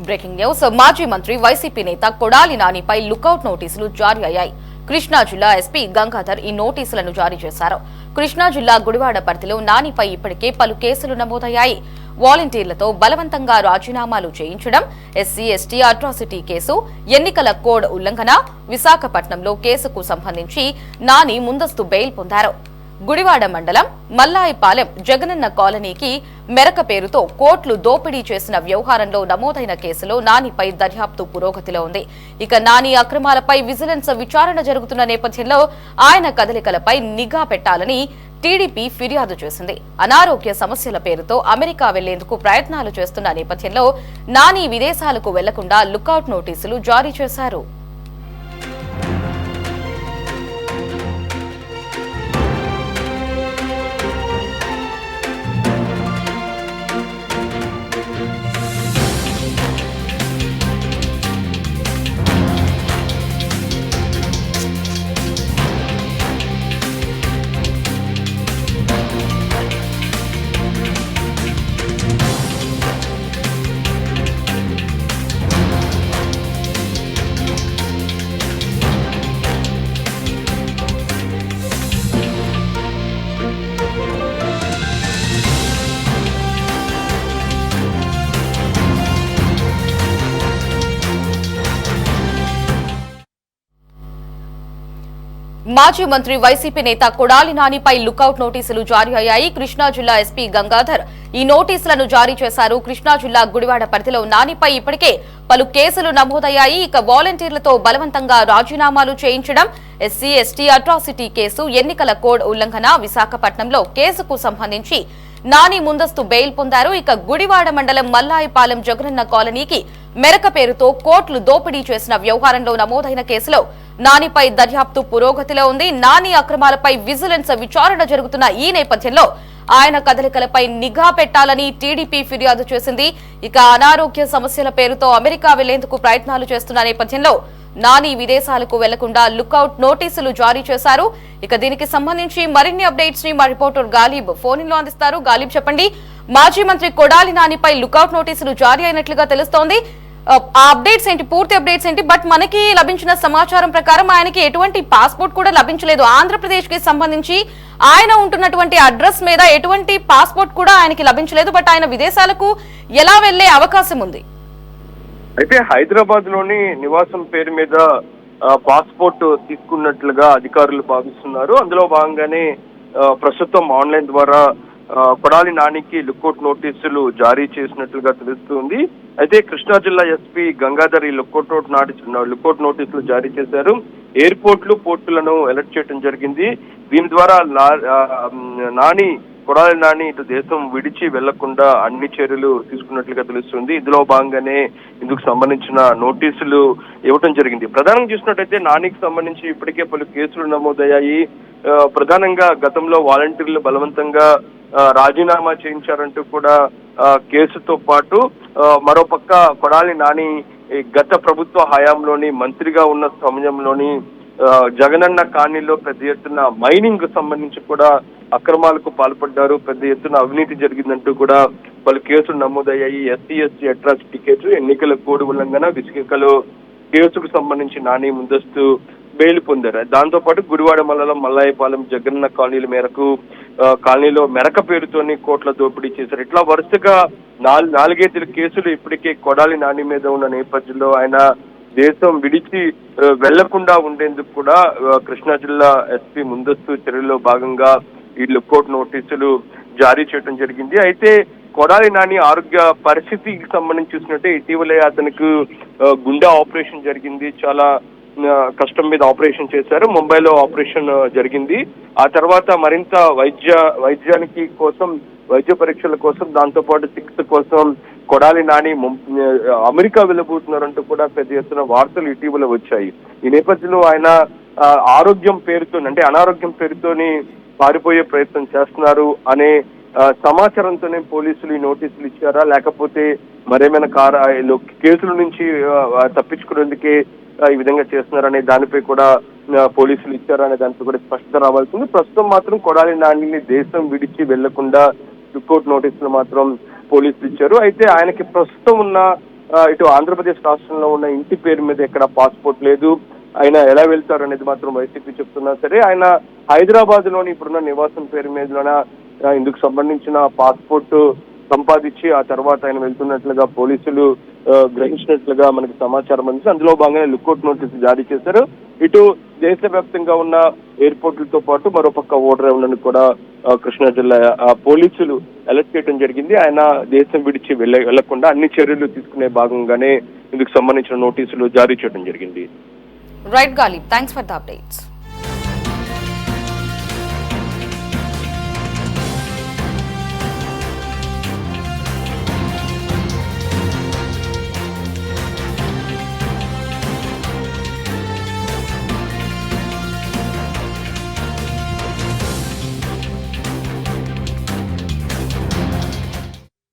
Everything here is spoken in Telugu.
Breaking news. మాజీ మంత్రి వైసీపీ నేత కొడాలి నానిపై లుకౌట్ నోటీసులు జారీ అయ్యాయి. కృష్ణా జిల్లా ఎస్పీ గంగాధర్ ఈ నోటీసులను జారీ చేశారు. కృష్ణా జిల్లా గుడివాడ పరిధిలో నానిపై ఇప్పటికే పలు కేసులు నమోదయ్యాయి. వాలంటీర్లతో బలవంతంగా రాజీనామాలు చేయించడం, ఎస్సీ ఎస్టీ అట్రాసిటీ కేసు, ఎన్నికల కోడ్ ఉల్లంఘన, విశాఖపట్నంలో కేసుకు సంబంధించి నాని ముందస్తు బెయిల్ పొందారు. గుడివాడ మండలం మల్లాయిపాలెం జగనన్న కాలనీకి మెరక పేరుతో కోట్లు దోపిడీ చేసిన వ్యవహారంలో నమోదైన కేసులో నానిపై దర్యాప్తు పురోగతిలో ఉంది. ఇక నాని అక్రమాలపై విజిలెన్స్ విచారణ జరుగుతున్న నేపథ్యంలో ఆయన కదలికలపై నిఘా పెట్టాలని టీడీపీ ఫిర్యాదు చేసింది. అనారోగ్య సమస్యల పేరుతో అమెరికా వెళ్లేందుకు ప్రయత్నాలు చేస్తున్న నేపథ్యంలో నాని విదేశాలకు వెళ్లకుండా లుకౌట్ నోటీసులు జారీ చేశారు. మాజీ మంత్రి వైసీపీ నేత కొడాలి నానిపై లుకౌట్ నోటీసులు జారీ అయ్యాయి. కృష్ణా జిల్లా ఎస్పీ గంగాధర్ ఈ నోటీసులను జారీ చేశారు. కృష్ణా జిల్లా గుడివాడ పరిధిలో నానిపై ఇప్పటికే పలు కేసులు నమోదయ్యాయి. ఇక వాలంటీర్లతో బలవంతంగా రాజీనామాలు చేయించడం, ఎస్సీ ఎస్టీ అట్రాసిటీ కేసు, ఎన్నికల కోడ్ ఉల్లంఘన, విశాఖపట్నంలో కేసుకు సంబంధించి నాని ముందస్తు బెయిల్ పొందారు. ఇక గుడివాడ మండలం మల్లాయిపాలెం జగనన్న కాలనీకి మెరక పేరుతో కోట్లు దోపిడీ చేసిన వ్యవహారంలో నమోదైన కేసులో నానిపై దర్యాప్తు పురోగతిలో ఉంది. నాని అక్రమాలపై విజిలెన్స్ విచారణ జరుగుతున్న ఈ నేపథ్యంలో ఆయన కదలికలపై నిఘా పెట్టాలని టీడీపీ ఫిర్యాదు చేసింది. ఇక అనారోగ్య సమస్యల పేరుతో అమెరికా వెళ్లేందుకు ప్రయత్నాలు చేస్తున్న నేపథ్యంలో నాని విదేశాలకు వెళ్లకుండా లుకౌట్ నోటీసులు జారీ చేశారు. ఇక దీనికి సంబంధించి మరిన్ని అప్డేట్స్ ని మా రిపోర్టర్ గాలిబ్ ఫోన్ లో అందిస్తారు. గాలిబ్, చెప్పండి, మాజీ మంత్రి కొడాలి నానిపై లుకౌట్ నోటీసులు జారీ అయినట్లుగా తెలుస్తోంది. ఆ అప్డేట్స్ ఏంటి, పూర్తి అప్డేట్స్ ఏంటి? బట్ మనకి లభించిన సమాచారం ప్రకారం ఆయనకి ఎటువంటి పాస్పోర్ట్ కూడా లభించలేదు. ఆంధ్రప్రదేశ్ కి సంబంధించి ఆయన ఉంటున్నటువంటి అడ్రస్ మీద ఎటువంటి పాస్పోర్ట్ కూడా ఆయనకి లభించలేదు. బట్ ఆయన విదేశాలకు ఎలా వెళ్లే అవకాశం ఉంది? అయితే హైదరాబాద్ లోని నివాసం పేరు మీద పాస్పోర్ట్ తీసుకున్నట్లుగా అధికారులు భావిస్తున్నారు. అందులో భాగంగానే ప్రస్తుతం ఆన్లైన్ ద్వారా కొడాలి నానికి లుకౌట్ నోటీసులు జారీ చేసినట్లుగా తెలుస్తుంది. అయితే కృష్ణా జిల్లా ఎస్పీ గంగాధర్ ఈ లుకౌట్ నోటీసులు జారీ చేశారు. ఎయిర్పోర్ట్లు, పోర్టులను అలర్ట్ చేయడం జరిగింది. దీని ద్వారా కొడాలి నాని ఇటు దేశం విడిచి వెళ్లకుండా అన్ని చర్యలు తీసుకున్నట్లుగా తెలుస్తుంది. ఇందులో భాగంగానే ఇందుకు సంబంధించిన నోటీసులు ఇవ్వటం జరిగింది. ప్రధానంగా చూసినట్టయితే నానికి సంబంధించి ఇప్పటికే పలు కేసులు నమోదయ్యాయి. ప్రధానంగా గతంలో వాలంటీర్లు బలవంతంగా రాజీనామా చేయించారంటూ కూడా కేసుతో పాటు మరోపక్క కొడాలి నాని గత ప్రభుత్వ హయాంలోని మంత్రిగా ఉన్న సమయంలోని జగనన్న కాలనీలో పెద్ద ఎత్తున మైనింగ్ సంబంధించి కూడా అక్రమాలకు పాల్పడ్డారు, పెద్ద ఎత్తున అవినీతి జరిగిందంటూ కూడా పలు కేసులు నమోదయ్యాయి. ఎస్సీ ఎస్టీ అట్రాసిటీ కేసు, ఎన్నికల కోడ్ ఉల్లంఘన, విశాఖలో కేసుకు సంబంధించి నాని ముందస్తు బెయిల్ పొందారు. దాంతో పాటు గుడివాడ మండలం మల్లాయిపాలెం జగనన్న కాలనీల మేరకు కాలనీలో మెరక పేరుతోని కోట్ల దోపిడీ చేశారు. ఇట్లా వరుసగా 4-5 కేసులు ఇప్పటికే కొడాలి నాని మీద ఉన్న నేపథ్యంలో ఆయన దేశం విడిచి వెళ్లకుండా ఉండేందుకు కూడా కృష్ణా జిల్లా ఎస్పీ ముందస్తు చర్యల్లో భాగంగా ఈ లుకౌట్ నోటీసులు జారీ చేయడం జరిగింది. అయితే కొడాలి నాని ఆరోగ్య పరిస్థితికి సంబంధించి చూసినట్టే ఇటీవలే అతనికి గుండె ఆపరేషన్ జరిగింది. చాలా కష్టం మీద ఆపరేషన్ చేశారు. ముంబైలో ఆపరేషన్ జరిగింది. ఆ తర్వాత మరింత వైద్యానికి కోసం, వైద్య పరీక్షల కోసం, దాంతో పాటు చికిత్స కోసం కొడాలి నాని అమెరికా వెళ్ళబోతున్నారంటూ కూడా పెద్ద ఎత్తున వార్తలు ఇటీవల వచ్చాయి. ఈ నేపథ్యంలో ఆయన ఆరోగ్యం పేరుతో, అంటే అనారోగ్యం పేరుతోని పారిపోయే ప్రయత్నం చేస్తున్నారు అనే సమాచారంతోనే పోలీసులు ఈ నోటీసులు ఇచ్చారా, లేకపోతే మరేమైనా కేసుల నుంచి తప్పించుకునేందుకే ఈ విధంగా చేస్తున్నారనే దానిపై కూడా పోలీసులు ఇచ్చారనే దానిపై కూడా స్పష్టత రావాల్సింది. ప్రస్తుతం మాత్రం కొడాలి నానిని దేశం విడిచి వెళ్లకుండా లుకౌట్ నోటీసులు మాత్రం పోలీసులు ఇచ్చారు. అయితే ఆయనకి ప్రస్తుతం ఉన్న ఇటు ఆంధ్రప్రదేశ్ రాష్ట్రంలో ఉన్న ఇంటి పేరు మీద ఎక్కడ పాస్పోర్ట్ లేదు, ఆయన ఎలా వెళ్తారు అనేది మాత్రం వైసీపీ చెప్తున్నా సరే, ఆయన హైదరాబాద్ లోని ఇప్పుడున్న నివాసం పేరు మీదలోన ఇందుకు సంబంధించిన పాస్పోర్ట్ సంపాదించి ఆ తర్వాత ఆయన వెళ్తున్నట్లుగా పోలీసులు గ్రహించినట్లుగా మనకి సమాచారం అందింది. అందులో భాగంగానే లుకౌట్ నోటీసు జారీ చేశారు. ఇటు దేశవ్యాప్తంగా ఉన్న ఎయిర్పోర్టులతో పాటు మరోపక్క ఓడరేవులను కూడా కృష్ణా జిల్లా పోలీసులు అలర్ట్ చేయడం జరిగింది. ఆయన దేశం విడిచి వెళ్లకుండా అన్ని చర్యలు తీసుకునే భాగంగానే ఇందుకు సంబంధించిన నోటీసులు జారీ చేయడం జరిగింది. Right Ghalib, thanks for the updates.